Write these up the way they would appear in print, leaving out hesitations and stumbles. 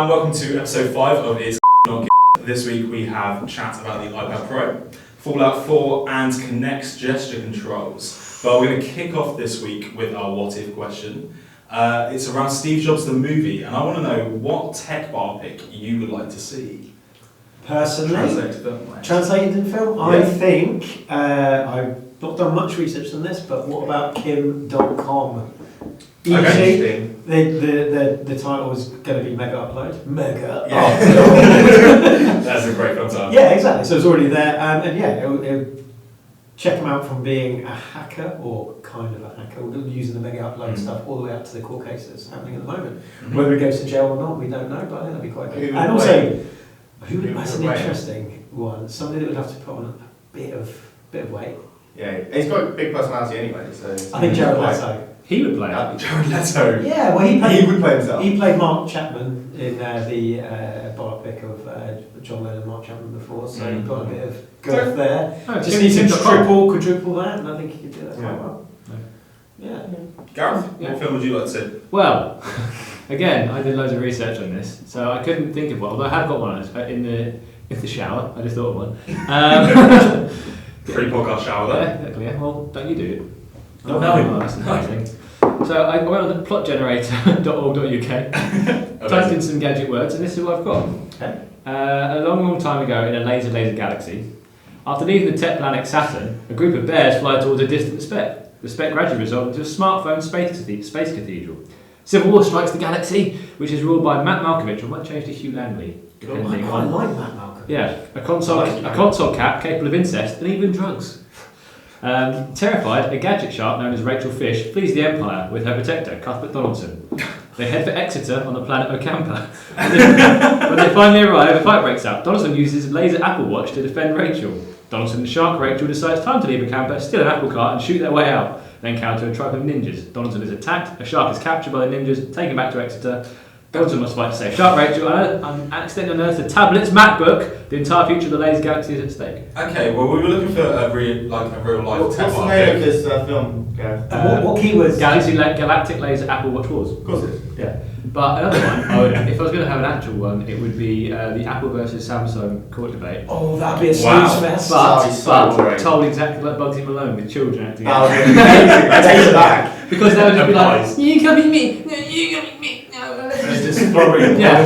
and welcome to episode 5 of It's Not This week we have chat about the iPad Pro, Fallout 4 and Kinect gesture controls. But we're going to kick off this week with our what if question. It's around Steve Jobs the movie, and I want to know what tech biopic you would like to see. Personally, translated in film. Yeah. I think, I've not done much research on this, but what about Kim.com? Okay. The title was going to be Mega Upload. Mega Upload. That's a great film title. Yeah, exactly. So it's already there. And yeah, it'll check him out from being a hacker, or kind of a hacker, using the Mega Upload stuff all the way up to the court cases happening at the moment. Whether he goes to jail or not, we don't know, but I think that'd be quite good. And also, that's an interesting one. Somebody that would have to put on a bit of weight. Yeah, he's got a big personality anyway, so... I think Jared Leto. He would play it. Jared Leto. Yeah, well, he would play himself. He played Mark Chapman in the biopic of John Lennon and Mark Chapman before, so he got a bit of girth there. Just needs to quadruple that, and I think he could do that quite well. Yeah. Gareth, what film would you like to see? Well, again, I did loads of research on this, so I couldn't think of one, although I have got one in the shower. I just thought of one. Pre-podcast shower there. Yeah, exactly. Yeah. Well, don't you do it? No. That's amazing. So I went on the plotgenerator.org.uk, typed in some gadget words, and this is what I've got. Okay. A long time ago in a laser galaxy, after leaving the tech planet Saturn, a group of bears fly towards a distant speck. The speck gradually resolved into a smartphone space cathedral. Civil war strikes the galaxy, which is ruled by Matt Malkovich, or might change to Hugh Langley. I quite like Matt Malkovich. Yeah, a console cap capable of incest and even drugs. Terrified, a gadget shark known as Rachel Fish flees the Empire with her protector, Cuthbert Donaldson. They head for Exeter on the planet Ocampa. When they finally arrive, a fight breaks out. Donaldson uses his laser Apple Watch to defend Rachel. Donaldson and Shark Rachel decides time to leave Ocampa, steal an apple cart and shoot their way out. They encounter a tribe of ninjas. Donaldson is attacked, a shark is captured by the ninjas, taken back to Exeter. Donaldson must fight to save Shark Rachel and accidentally unearths a tablet's MacBook. The entire future of the laser galaxy is at stake. Okay, well we were looking for a real life tech What's the name of this film, Gareth? What keywords? Galactic Laser Apple Watch Wars. Of course it is. Yeah. But another one, if I was going to have an actual one, it would be the Apple versus Samsung court debate. Oh, that'd be a snooze fest. But told exactly like Bugsy Malone with children acting out. Oh, yeah. Take it back. Because they would just be like, you come with me, no, you come with me. It's just boring. Yeah.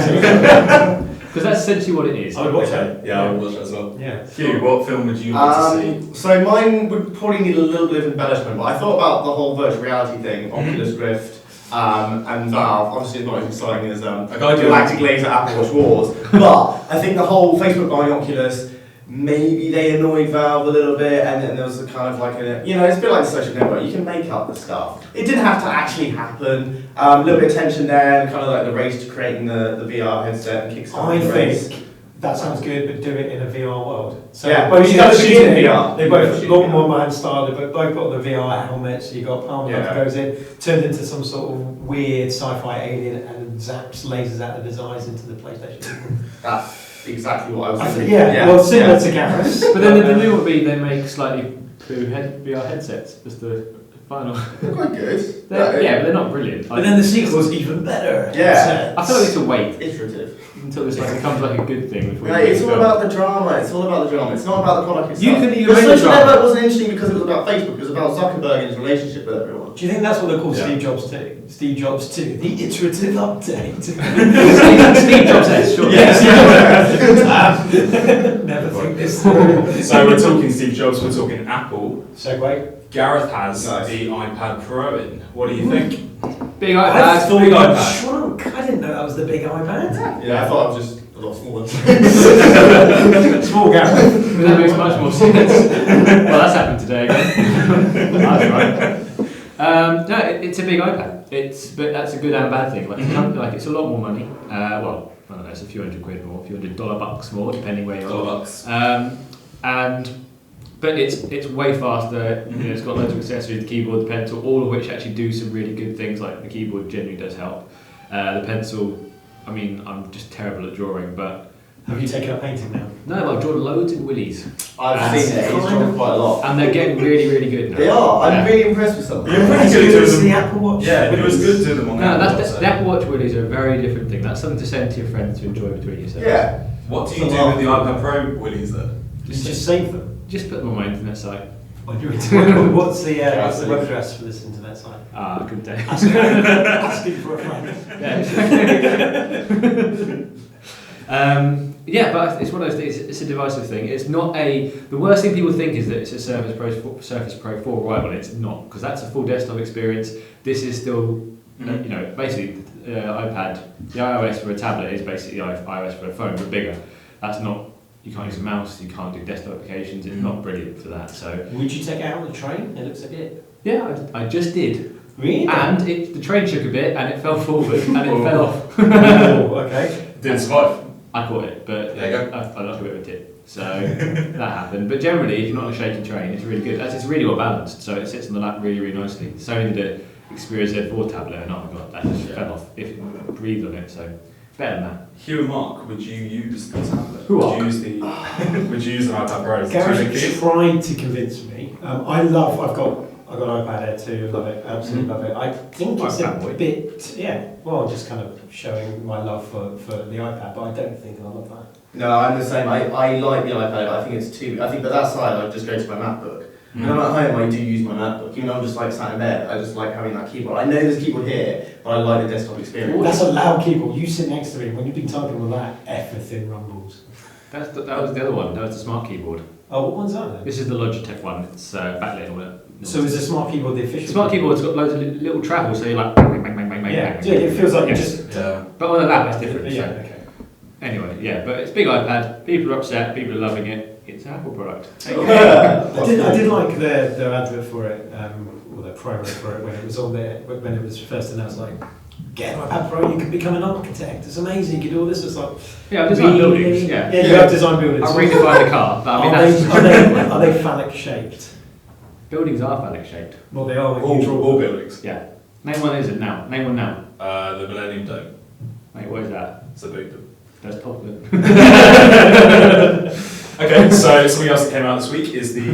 Because that's essentially what it is. I would watch that. Yeah, I would watch that as well. Yeah. Hugh, what film would you like to see? So mine would probably need a little bit of embellishment, but I thought about the whole virtual reality thing, Oculus Rift, and Valve. Obviously it's not as exciting as Galactic Laser Apple Watch Wars, but I think the whole Facebook buying Oculus, maybe they annoyed Valve a little bit, and then there was a kind of like it's a bit like the social network, you can make up the stuff. It didn't have to actually happen. A little bit of tension there, and kind of like the race to creating the VR headset and Kickstarter. I think that sounds good, but do it in a VR world. So yeah, both shooting VR. They both got one man style, they both got the VR helmets, you got palm that goes in, turned into some sort of weird sci-fi alien and zaps lasers out of his eyes into the PlayStation. That's exactly what I was thinking. Well, similar to Gareth. But then the new would be they make slightly poo VR headsets, just the final. They're quite good. But they're not brilliant. But then the sequel's even better. Yeah. I feel like we need to wait iterative until this becomes like a good thing. It's all about the drama. It's all about the drama. It's not about the product itself. You the social network wasn't interesting because it was about Facebook. It was about Zuckerberg and his relationship with everyone. Do you think that's what they call Steve Jobs too? Steve Jobs 2, the iterative update. Steve Jobs S, sure. Yes. Never think this through. So we're talking Steve Jobs, we're talking Apple. Segue. Gareth has the iPad Pro in. What do you think? Big iPad. Big iPad. Shrunk. I didn't know that was the big iPad. Yeah, I thought it was just a lot smaller. Small Gareth. That makes much more sense. Well, that's happened today again. That's right. No, it's a big iPad. But that's a good and bad thing. Like it's a lot more money. Well, I don't know, it's a few $100 more, a few $100 more, depending where you are. But it's way faster. It's got loads of accessories, the keyboard, the pencil, all of which actually do some really good things. Like the keyboard generally does help. The pencil, I mean, I'm just terrible at drawing, but Have you taken up painting now? No, but I've drawn loads in Willies. I've seen it. He's drawn quite a lot. And they're getting really, really good now. They are. I'm Yeah. really impressed with some of them. You're pretty As good good as doing the them. Apple Watch. Yeah, it was good doing them on No, Apple that's Watch, the so. Apple Watch Willies are a very different thing. That's something to send to your friends to enjoy between yourselves. Yeah. What do you do with the iPad Pro Willies then? Just save them. Just put them on my internet site. What's the web address for this internet site? Ah, good day. Asking for a friend. Yeah, but it's one of those things. It's a divisive thing. It's not a. The worst thing people think is that it's a Surface Pro 4 rival. It's not, because that's a full desktop experience. This is still, you know, basically iPad. The iOS for a tablet is basically iOS for a phone, but bigger. That's not. You can't use a mouse. You can't do desktop applications. It's not brilliant for that. So. Would you take it out on the train? It looks a bit. Yeah, I just did. Really? And the train shook a bit, and it fell forward, and it fell off. Oh, okay. Didn't survive. I caught it, but There you go. I lost a bit of a tip. So that happened. But generally, if you're not on a shaky train, it's really good. It's really well balanced, so it sits on the lap really, really nicely. Sony did the Xperia Z4 tablet, and oh my god, that just fell off if it breathed on it. So better than that. Hugh and Mark, would you use the tablet? Who would are? you use the? Would you use an iPad Pro? Gareth tried to convince me. I've got iPad Air 2, love it, absolutely love it. I think it's a bit, well, just kind of showing my love for the iPad, but I don't think I love that. No, I'm the same. I like the iPad, but I think it's too. I think, but that side, I just go to my MacBook. When I'm at home, I do use my MacBook. Even though I'm just like sat in bed, I just like having that keyboard. I know there's a keyboard here, but I like the desktop experience. That's a loud keyboard. You sit next to me, when you've been typing with that, everything rumbles. That was the other one. That was the smart keyboard. Oh, what one's that then? This is the Logitech one. It's backlit and all that. So is the smart keyboard the official? The smart keyboard's got loads of little travel, so you're like bang, bang, bang, bang, bang, Yeah, bang, yeah, it feels like you Yes. just. Yeah. But on the lap, that's different. Yeah, So. okay. Anyway, yeah, but it's a big iPad. People are upset. People are loving it. It's an Apple product. I did like their advert for it, or their promo for it when it was on there, when it was first announced. Like, get an iPad Pro, you can become an architect. It's amazing. You can do all this. It's like, Yeah, I've designed buildings. Yeah. you have design buildings. I'll redefine the car, but I mean Are they phallic shaped? buildings are phallic shaped. Well, they are. When you All draw. buildings. Yeah. Name one isn't now. Name one now. The Millennium Dome. Mate, what is that? It's a big deal. That's top of it. Okay, so something else that came out this week is the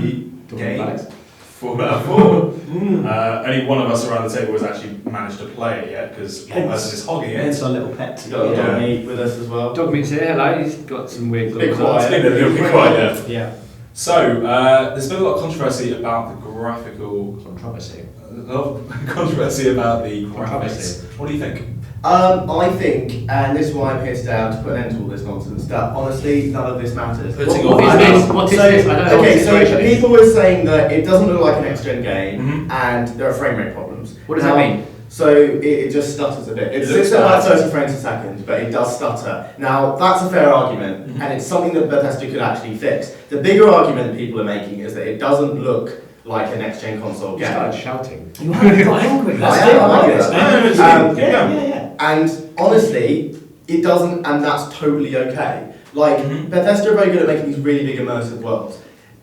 Talking game about it. Formula 4. Only one of us around the table has actually managed to play it yet because one person is hogging it. Hence our little pet. We've got a dog meat with us as well. Dog meat's here. Hello. He's got some weird Bit gloves on. quiet. It's been a little bit quiet, yeah. Yeah. So, there's been a lot of controversy about the graphical... Controversy. A lot of controversy about the graphics. Controversy. What do you think? I think, and this is why I'm here today, to put an end to all this nonsense, that honestly, none of this matters. Putting What off- is this? What is So, this? I don't know what okay, the so situation is. people were saying that it doesn't look like an next-gen game, Mhm. and there are frame rate problems. What does Now, that mean? So it just stutters a bit. It It sits looks at about bad. 30 frames a second, but it does stutter. Now, that's a fair argument, Mhm. and it's something that Bethesda could actually fix. The bigger argument that people are making is that it doesn't look like a next-gen console You game. started shouting. You got angry. That's I it. am, I like I this. am. Yeah. And honestly, it doesn't, and that's totally okay. Like, Mhm. Bethesda are very good at making these really big immersive worlds.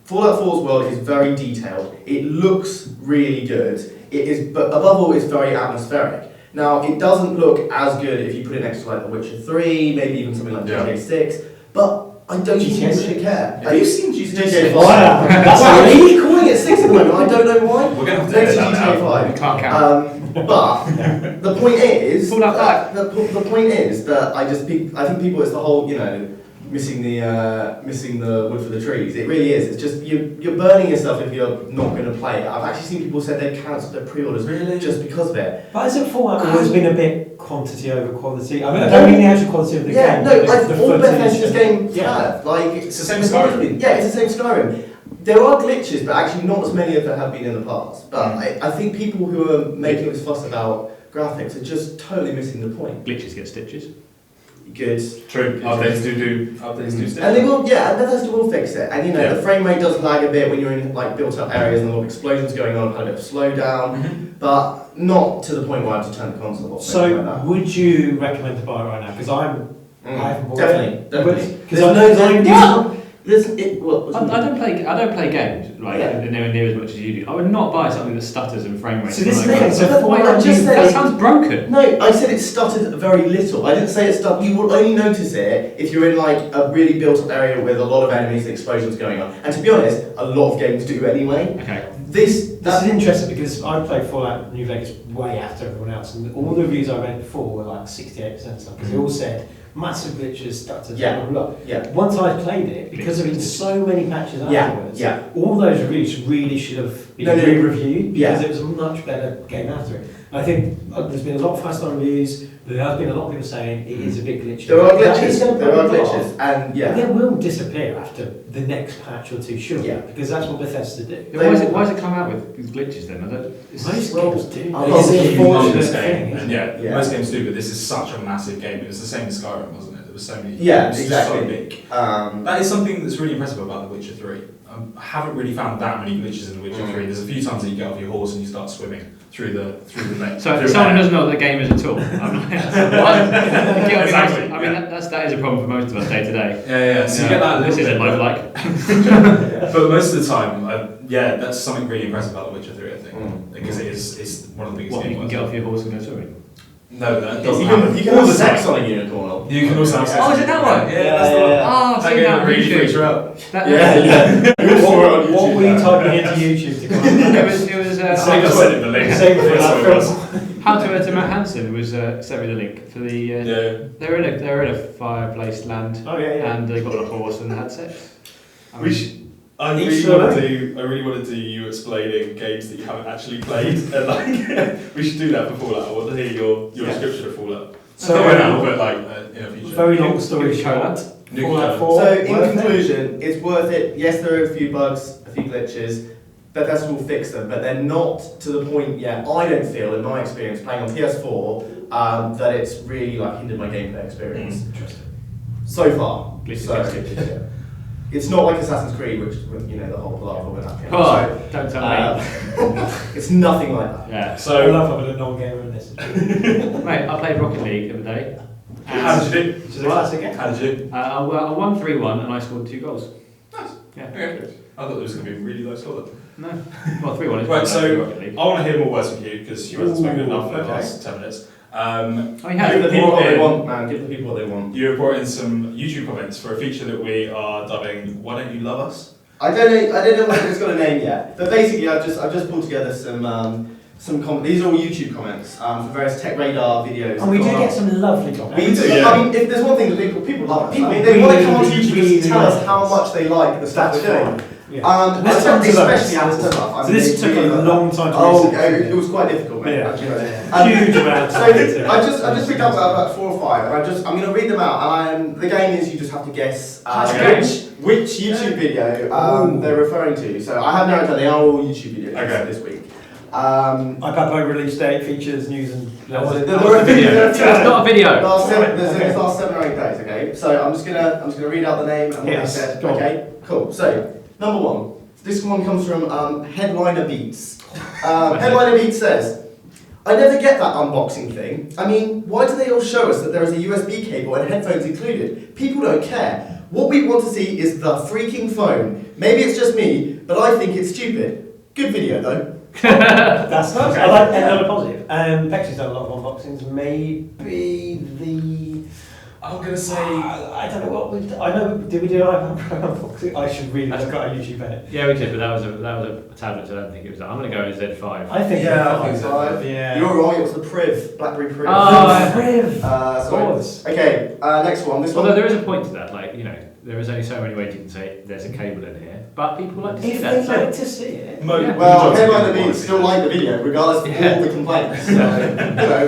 Fallout 4's world is very detailed. It looks really good. It is, but above all, it's very atmospheric. Now, it doesn't look as good if you put it next to like The Witcher 3, maybe even something like Yeah. GTA 6, but I don't think GTA you really care. Have you seen GTA 6? Wow. That's why I keep calling it 6 at the moment, I don't know why. We're going to have to Next edit to that GTA out. 5. You can't count. But the point is, Fallout that, the point is that I think people, it's the whole, missing the wood for the trees. It really is. It's just you're burning yourself if you're not going to play it. I've actually seen people say they've cancelled their pre-orders just because of it. But hasn't Fallout always been a bit quantity over quality? I mean, I don't mean the actual quality of the Yeah, game. no, but the all footage Bethesda's and- games Yeah. have. Like It's the same as Skyrim. Yeah, it's the same Skyrim. There are glitches, but actually not as many as there have been in the past. But I think people who are making this fuss about graphics are just totally missing the point. Glitches get stitches. Good. True. Updates do stuff. And they will, yeah, and Bethesda will fix it. And Yeah. the frame rate does lag a bit when you're in like built-up areas and a lot of explosions going on, kind of a bit of slowdown, but not to the point where I have to turn the console off. So, anything like that. would you recommend to buy it right now? Because I haven't bought Definitely, it. definitely. Because I know There's I don't play games like anywhere near as much as you do. I would not buy something that stutters and frame rates. So this like thing, that. That sounds broken. No, I said it stuttered very little. I didn't say it stuttered. You will only notice it if you're in like a really built-up area with a lot of enemies and explosions going on. And to be honest, a lot of games do anyway. Okay. This is interesting because I played Fallout New Vegas way after everyone else, and all the reviews I read before were like 68% stuff because they all said massive glitches, stutters, blah blah blah. Yeah. Once I played it, because there have been so many patches afterwards, all those reviews really should have been re-reviewed because it was a much better game after it. I think there's been a lot of 5-star reviews. There have been a lot of people saying it is a big glitch. There are glitches, and they will disappear after the next patch or two, surely, because that's what Bethesda do. Why does it come out with glitches then? Most games do. It's a unfortunate game, and most games do. But this is such a massive game. It was the same as Skyrim, wasn't it? There was so many. Yeah, it was exactly. So big. That is something that's really impressive about The Witcher 3. I haven't really found that many glitches in The Witcher 3. There's a few times that you get off your horse and you start swimming through the lake. So if someone doesn't know what the game is at all, I'm like, Exactly. I mean, that is a problem for most of us day to day. Yeah. So you get that. This isn't like. But most of the time, that's something really impressive about The Witcher 3, I think, because it's one of the biggest games. You can get off your horse and go swimming. No, that doesn't happen. You can have sex on a unicorn. You can also have sex. Oh, is it that one? Yeah, that's the one. I've That seen game that on really YouTube. freaks you out. What were you typing into YouTube to come up? It was I sent him the link. Same for that. How to Matt Hansen was sent me the link for the. They're in a fireplace land. Oh yeah. And they got on a horse and had sex. I really want to do you explaining games that you haven't actually played, and like we should do that for Fallout. I want to hear your description of Fallout. So not right now, but like in a future. Very long story short. Fallout 4. So in conclusion, it's worth it. Yes, there are a few bugs, a few glitches. Bethesda will fix them, but they're not to the point yet. I don't feel, in my experience, playing on PS4, that it's really like hindered my gameplay experience. Interesting. So far. Glitches. It's not like Assassin's Creed, which the whole palaver with that. Don't tell me. It's nothing like that. Yeah. So I love having a non-gamer in this. Mate, I played Rocket League the other day. How did you do? Which is a classic game. How did you? I won 3-1 and I scored 2 goals. Nice. Yeah. Okay. I thought it was going to be a really low score then. No. Well, 3-1 is Right, so Rocket League. I want to hear more words from you because you haven't spoken enough in the last 10 minutes. Give the people what they want, man. Give the people what they want. You have brought in some YouTube comments for a feature that we are dubbing "Why Don't You Love Us?" I don't know whether it's got a name yet, but basically I've just pulled together some comments. These are all YouTube comments for various Tech Radar videos. And we do get some lovely comments. We do. Yeah. I mean, if there's one thing that people love us. People I mean, they want to come onto really, YouTube really and tell us like how us. much they like the stuff That's we're doing. fine. Yeah. This time to Especially love Apple us. stuff. I So mean, this they took really a love long it. time to Oh, research. it was quite difficult, mate. Yeah. Huge amount. So I just picked up about 4 or 5, and I'm going to read them out. And the game is you just have to guess which YouTube video they're referring to. So I have narrowed down. They are all YouTube videos this week. iPad Pro release date, features, news, and There are a video. It's not a video. Last 7 or 8 days. Okay. So I'm just gonna read out the name and what they said. Okay. Cool. So number 1. This one comes from Headliner Beats. Headliner Beats says, I never get that unboxing thing. I mean, why do they all show us that there is a USB cable and headphones included? People don't care. What we want to see is the freaking phone. Maybe it's just me, but I think it's stupid. Good video though. That's nice. I like another positive. Pexi's done a lot of unboxings. Maybe the. I'm gonna say. I don't know what we. I know. Did we do an iPad Pro unboxing? I should really look at our YouTube edit. Yeah, we did, but that was a tablet, so I don't think it was that. I'm going to go with Z5. I think. I think so. Yeah. You're right. It was the Priv, BlackBerry Priv. Oh, Priv. Of course. Okay. Next one. This Although one. there is a point to that, like, there is only so many ways you can say there's a cable in here, but people like to see If that. they like to see it. Well, Headliner Beats still like the video, regardless of all the complaints. So,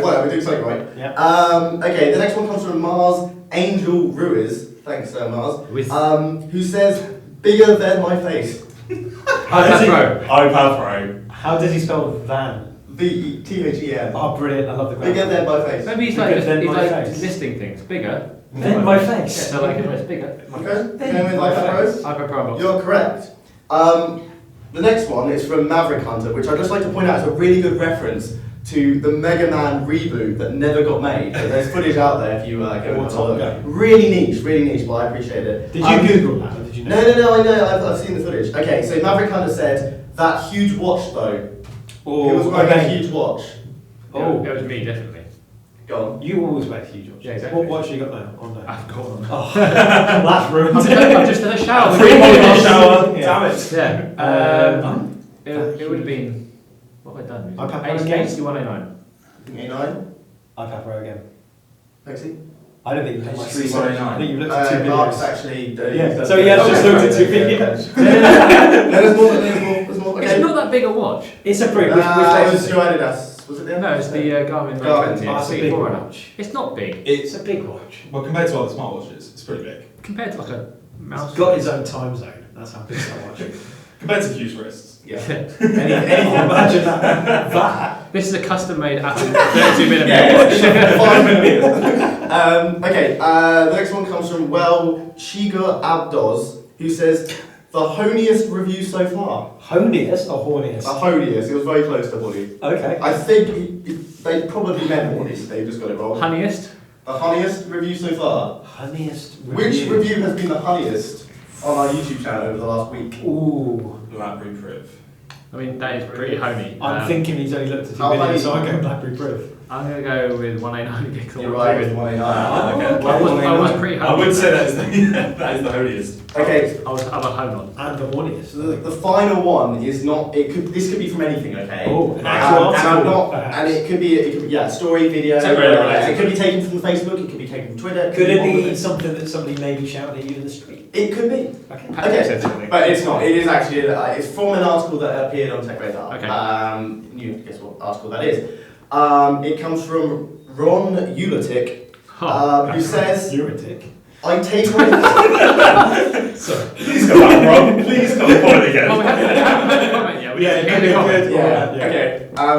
whatever, we do something right. Yeah. Okay, the next one comes from Mars Angel Ruiz. Thanks, Mars. Who says, bigger than my face. iPad Pro. iPad Pro. How does he spell van? VETHEN. Oh, brilliant! I love the graphic. Bigger than my face. Maybe he's Bigger like, than he's my like face. listing things. Bigger. Than my face. Yeah, so like it's bigger. Okay, then with iPad Pros. iPad Pro box. You're correct. The next one is from Maverick Hunter, which I'd just like to point out is a really good reference to the Mega Man reboot that never got made. But there's footage out there if you go and have a look. Really niche, but I appreciate it. Did you Google that? Or did you know? No, I know, I've seen the footage. Okay, so Maverick Hunter said, that huge watch though. He was wearing a huge watch. Oh, it was me, definitely. Go on. You always wear huge watches. Yeah, exactly. What watch have you got now? On there? I've got one. Oh, that's ruined. I'm just in the shower. Shower. Yeah. Damn it. Yeah. It would have been. What have I done? iPad Pro again? 8109. A9? iPad Pro again. Lexi? I don't think you've done much H3 research. I Nine. think you've looked at 2 videos. Mark's actually... Yeah, so he has just looked at 2 videos. There's more. Okay. It's not that big a watch. It's a pretty... It was your Adidas. Was it there? No, it's the Garmin Garmin. 920. Oh, it's a big C4 watch. It's not big It's a big watch. Well, compared to other smartwatches, it's pretty big. compared to like a mouse. It's got its own time zone. That's how big that watch is. Compared to Hugh's wrists. Yeah. Imagine that. This is a custom-made Apple 32mm watch. Okay, the next one comes from, Chiga Abdos, who says, the honiest review so far. Honiest or horniest? The honiest, it was very close to horny. Okay. I think they probably meant horny, they just got it wrong. Honeyest. The honeyest review so far. Honeyest review. Which review has been the honeyest on our YouTube channel over the last week? Ooh. BlackBerry Priv. I mean, that is pretty honey. I'm thinking he's only looked at 2 How videos, many- so I'm going BlackBerry Priv. I'm going to go with 189 pixel. You're right, it's 189. Okay. I was pretty I honey. would say that is the holiest. Okay, I'm a hone on. And the horniest. the final one is not. This could be from anything, okay? Oh, an actual and I'm article, not. perhaps. And it could be story, video. Temporary whatever. related. It could be taken from Facebook. It could be taken from Twitter. Could it all of be something that somebody maybe shouted at you in the street? It could be. Okay. Okay, but it's not. It is actually. It's from an article that appeared on Tech Radar. Okay. You guess what article that is? It comes from Ron Uletic, who says, You're a dick. "I take my." Sorry. Please come back, Rob. Please come forward again. Well, we haven't comment yet. We Yeah, haven't yeah, comment. yeah. Okay.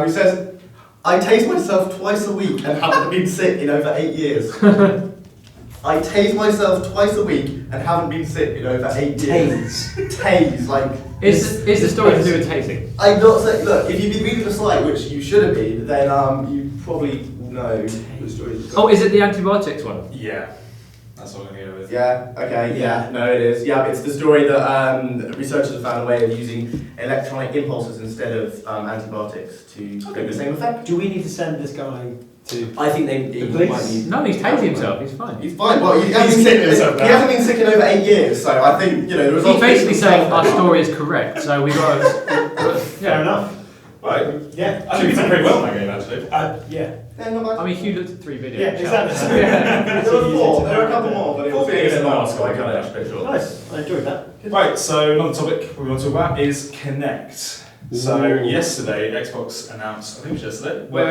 Who says, "I taste myself twice a week and haven't been sick in over 8 years." I tase myself twice a week and haven't been sick in over 8 years. Tase, like. Is the story to do with tasting? I'm not saying. Look, if you've been reading the site, which you should have been, then you probably know the story. Oh, is it the antibiotics one? Yeah. That's what I'm going to go with. Yeah. Okay. Yeah. No, it is. Yeah, it's the story that researchers have found a way of using electronic impulses instead of antibiotics to get the same effect. Do we need to send this guy to... I think he police? might need. No, he's tasing himself. He's fine. He's fine. Well, he hasn't He's been sick. keeping himself He hasn't been sick in over 8 years, so I think the results. He's basically speak for saying our themselves. story is correct, so we got. Fair enough. Right. Yeah. I think we did pretty well in that game, actually. Yeah. Yeah, not bad. I mean, Hugh looked at 3 videos. Yeah, exactly. There were 4. There were a couple more, but it was 4 videos in the last, article, so I I cut it cut out a bit short. Nice. I enjoyed that. Right, so another topic we want to talk about is Kinect. So yesterday, Xbox announced, I think it was yesterday. Wait.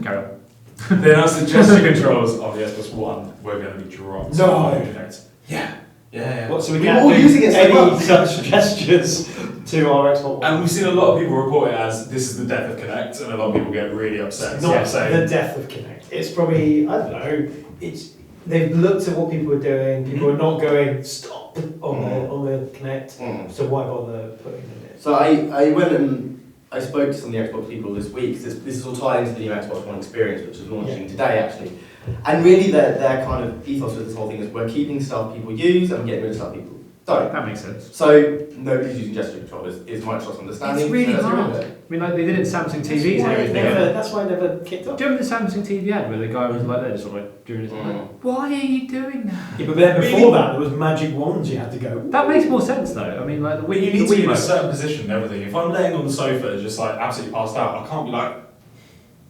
Carry on. They announced the gesture controls of the Xbox One were going to be dropped. No. on Kinect. Yeah. What, so we We're can't all do using it so any much. such gestures to our Xbox One? And we've seen a lot of people report it as this is the death of Kinect, and a lot of people get really upset. Not saying, the death of Kinect. It's probably, I don't know, they've looked at what people are doing. People are not going, stop on the Kinect. So why bother putting it in? So I went and I spoke to some of the Xbox people this week. This is all tied into the new Xbox One experience, which is launching today actually. And really their kind of ethos with this whole thing is we're keeping stuff people use and getting rid of stuff people don't. That makes sense. So nobody's using gesture control is Microsoft's understanding. It's really so that's hard. it. I mean, like they did it in Samsung TVs and everything. That's why it never kicked off. Do you remember the Samsung TV ad where the guy was like this, sort of like doing his why are you doing that? Yeah, but then before that, there was magic wands you had to go. That makes more sense though. I mean, like the well, you Wii, need the to be Wii in a remote. certain position and everything. If I'm laying on the sofa just like absolutely passed out, I can't be like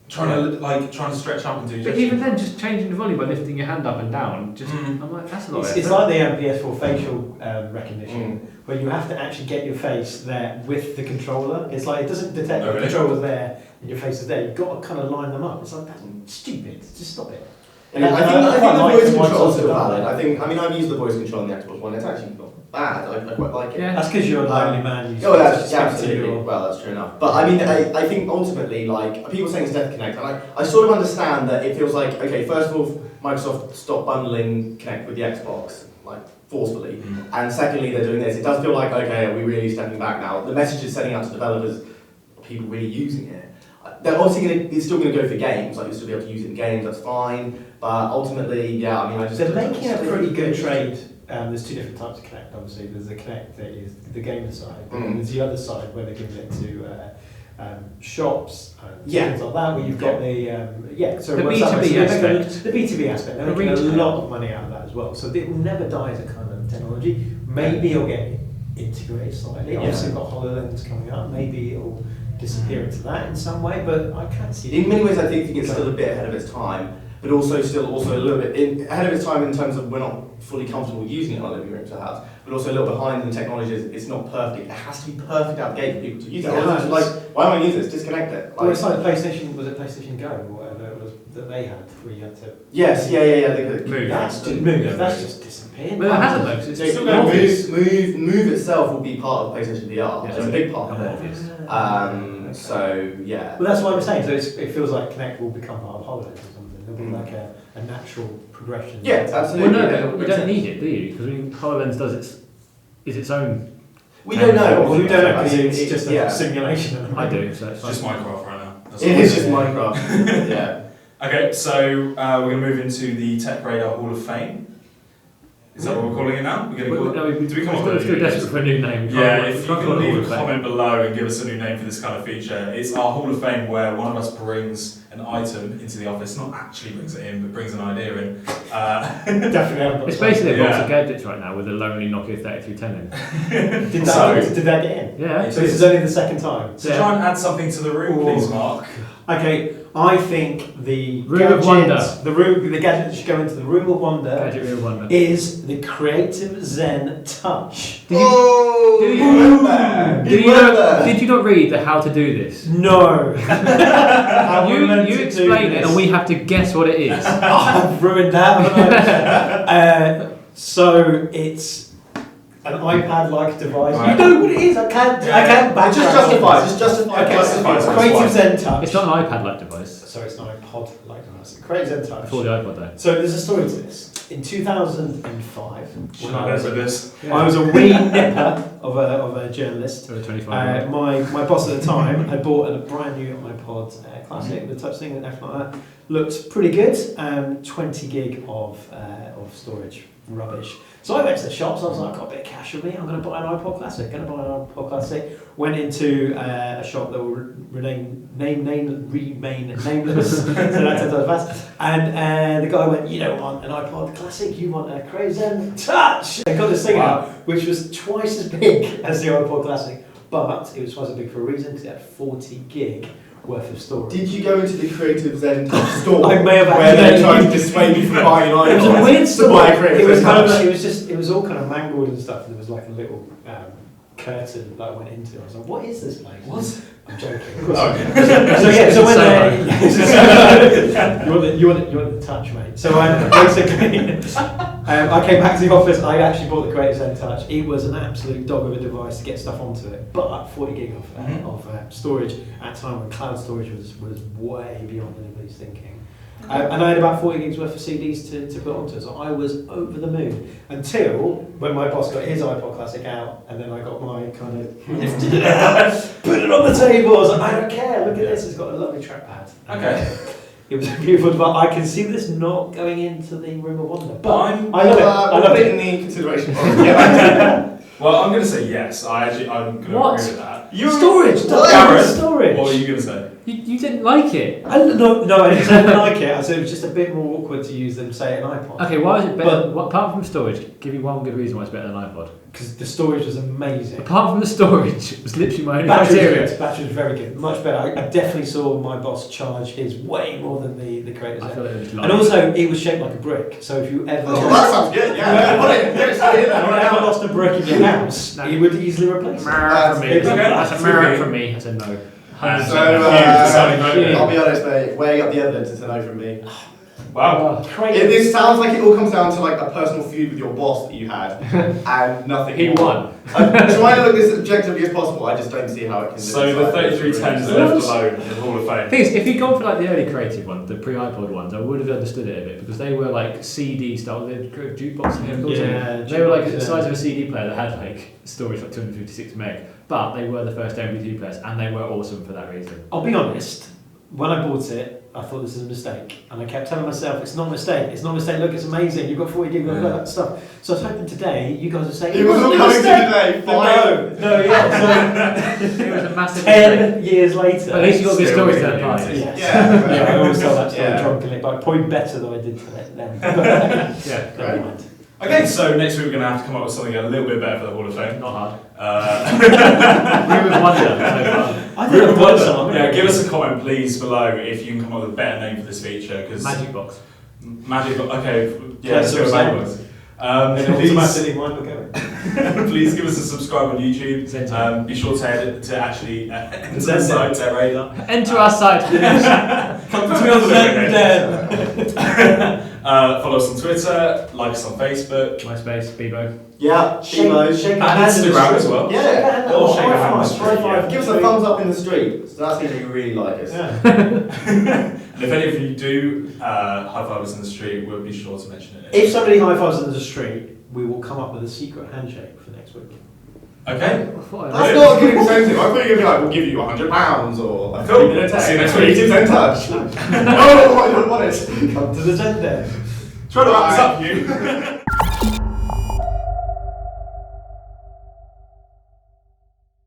trying to stretch up and do But gesture even then, control. just changing the volume by lifting your hand up and down, just I'm like, that's a lot. It's like the PS4 facial recognition, where you have to actually get your face there with the controller. It's like it doesn't detect the controller's there and your face is there. You've got to kind of line them up. It's like, that's stupid. Just stop it. I think the voice control is still valid. I've used the voice control on the Xbox One. It's actually not bad. I quite like it. Yeah. That's because you're a lonely man. Oh, that's absolutely. Well, that's true enough. But I mean, I think ultimately, like, people saying it's Death Connect, and I sort of understand that it feels like, okay, first of all, Microsoft stopped bundling Kinect with the Xbox, like, forcefully. And secondly, they're doing this. It does feel like, okay, are we really stepping back now? The message is sending out to developers, are people really using it? They're obviously it's still going to go for games, like you'll still be able to use it in games, that's fine. But ultimately, yeah, I mean, They're making a pretty good trade there's two different types of Kinect. Obviously, there's the Kinect that is the gamer side, and there's the other side where they give it to shops and things like that, where you've got so The what's that? B2B So they're making aspect. the B2B aspect. They're The making a retail. lot of money out of that as well. So it will never die as a kind of technology. Maybe it'll get integrated slightly. Obviously, we've got HoloLens coming up. Maybe it'll disappear into that in some way, but I can't see. In many ways, I think it's still a bit ahead of its time, but also a little bit ahead of its time in terms of we're not fully comfortable using it in our living rooms perhaps, but also a little behind in the technology. It's not perfect. It has to be perfect out the gate for people to use it. Otherwise, it's like, why am I using this? Disconnect it. Well, it's like PlayStation. Was it PlayStation Go or whatever it was that they had, where you had to? Yes, yeah. They could Move. That's just Yeah, move. That's move. just disappeared. But it hasn't though, 'cause it's still No, going obvious. move itself will be part of PlayStation VR. Yeah, It's a big part of more it. obvious. So yeah. Well, that's what I'm saying. So it feels like Kinect will become part of HoloLens or something. There'll be like a natural progression. Yeah, Well, absolutely. no, Yeah, but you makes don't sense. need it, do you? Because HoloLens is its own. We don't know. Well, we don't know because I mean, it's just a yeah. simulation. At the I moment. do, so it's It's fine. just Minecraft right now. That's It all is it just Minecraft. Yeah. Okay, so we're going to move into the Tech Radar Hall of Fame. Is that what we're calling it now? We're going to call it. Do we come up with a still new desperate name? for a new name. We Yeah, can't- if we you can't can call it leave Hall a of Fame. comment below and give us a new name for this kind of feature. It's our Hall of Fame where one of us brings an item into the office, not actually brings it in, but brings an idea in. Definitely haven't got It's time. basically a box Yeah. of gadgets right now with a lonely Nokia 3310 in. Did So- that get in? Yeah. It So this is only the second time. So try and add something to the room, please, Mark. Okay, I think the Room of wonder. the gadget that should go into the room of wonder Gadget Real Wonder. is the Creative Zen Touch. Did you, Oh, do you- remember? did you not read the how to do this? No. You explain it and we have to guess what it is. I've ruined that, haven't I? So it's an iPad-like device. Right. You know what it is. I can't back Just justify. Just justify. Okay, Justify. it's Creative Zen Touch. It's not an iPad-like device. Sorry, it's not an iPod-like device. Creative Zen Touch. Before the iPod though. So there's a story to this. In 2005, Should I go with this? I was a wee nipper of a journalist. So 25. My boss at the time had bought a brand new iPod Classic, the touch thing and everything like that. Looked pretty good. 20 gig of storage, rubbish. So I went to the shops. I was like, I've got a bit of cash with me. I'm going to buy an iPod Classic. Went into a shop that will remain nameless. So that's how fast. And the guy went, you don't want an iPod Classic, you want a Creative Zen Touch. I got this thing out, which was twice as big as the iPod Classic, but it was twice as big for a reason because it had 40 gig worth of storage. Did you go into the Creative Zen Touch store? I may have where they're actually- trying to dissuade you from buying an It was a iPod weird to story. buy a Creative It was Zen kind of Touch? like, it was all kind of mangled and stuff. And there was like a little curtain that I went into. I was like, what is this place? What? I'm joking. So when so you want the touch, mate. So basically, I came back to the office. I actually bought the Creative Zen Touch. It was an absolute dog of a device to get stuff onto it, but 40 gig of storage at a time when cloud storage was way beyond anybody's thinking. And I had about 40 gigs worth of CDs to put onto it, so I was over the moon until when my boss got his iPod Classic out, and then I got my kind of lifted it out, put it on the table. I was like, I don't care. Look at this; it's got a lovely trackpad. Okay. It was a beautiful device. I can see this not going into the Room of Wonder, but I'm- I love it. I love it it. in the consideration. Yeah. Well, I'm going to say yes. I'm going to What? agree with that. Storage, Gareth, storage. What were you going to say? You didn't like it. No, I didn't say I didn't like it. I said it was just a bit more awkward to use than say an iPod. Okay, why is it better? Apart from storage, give me one good reason why it's better than an iPod. Because the storage was amazing. Apart from the storage, it was literally my only Battery criteria. was good. Battery was very good. Much better. I definitely saw my boss charge his way more than the Creative I Zen. feel like it was And also, it was shaped like a brick. So if you ever Oh, that sounds good. Yeah. Put it. Get it straight in there. if you Right ever now. lost a brick in your house, No. it would easily replace it. Merit for me. It's okay. That's a merit for me. I said no. And So, deciding I'll be honest, mate. Weighing up the evidence is a no from me. Wow. This sounds like it all comes down to like a personal feud with your boss that you had, and nothing. He more. won. I'm trying to look as objectively as possible. I just don't see how it can. So the 3310 is left alone in the Hall of Fame. Thing is, if you'd gone for like the early creative ones, the pre-iPod ones, I would have understood it a bit because they were like CD style, the jukebox and Yeah, they were like the jukebox, size of a CD player that had like storage like 256 meg, but they were the first MP3 players and they were awesome for that reason. I'll be honest. when I bought it, I thought this is a mistake, and I kept telling myself it's not a mistake. It's not a mistake. Look, it's amazing. You've got 40 gig, you've got that stuff. So I was hoping today you guys would say It was all coming to today. No, yeah. It was a massive So 10 years later. At least you got good Still stories to really that party. good. Yes. Yeah. I always tell that story Yeah. drunkenly, but probably better than I did to them. Yeah, Never mind. Okay, so next week we're going to have to come up with something a little bit better for the Hall of Fame. not hard. Uh, Room of wonder so far. I think I've got some. yeah, give us a comment please below if you can come up with a better name for this feature. Cause Magic box. okay, yeah, let's go with Magic Box. Automatically Please, mine will go. please give us a subscribe on YouTube. Zentai. Be sure to actually enter the Zentai. site, Tech Radar. Enter our site. Come to me on the follow us on Twitter, like us on Facebook, MySpace, Bebo. Yeah, Shake Emo. and Instagram as well. Yeah. Or shake a hand on the High street, five. yeah. Give us a thumbs up in the street. So that's going to really like us. Yeah. And if any of you do high five us in the street, we'll be sure to mention it. If somebody high fives in the street, we will come up with a secret handshake for next week. Okay. That's not a good incentive. I thought you were going to be like, we'll give you £100 or a Cool. 3-minute text. See you next Please week. keep in touch. No, I don't want it. Come to the Zen Den. Try to wrap this up, you.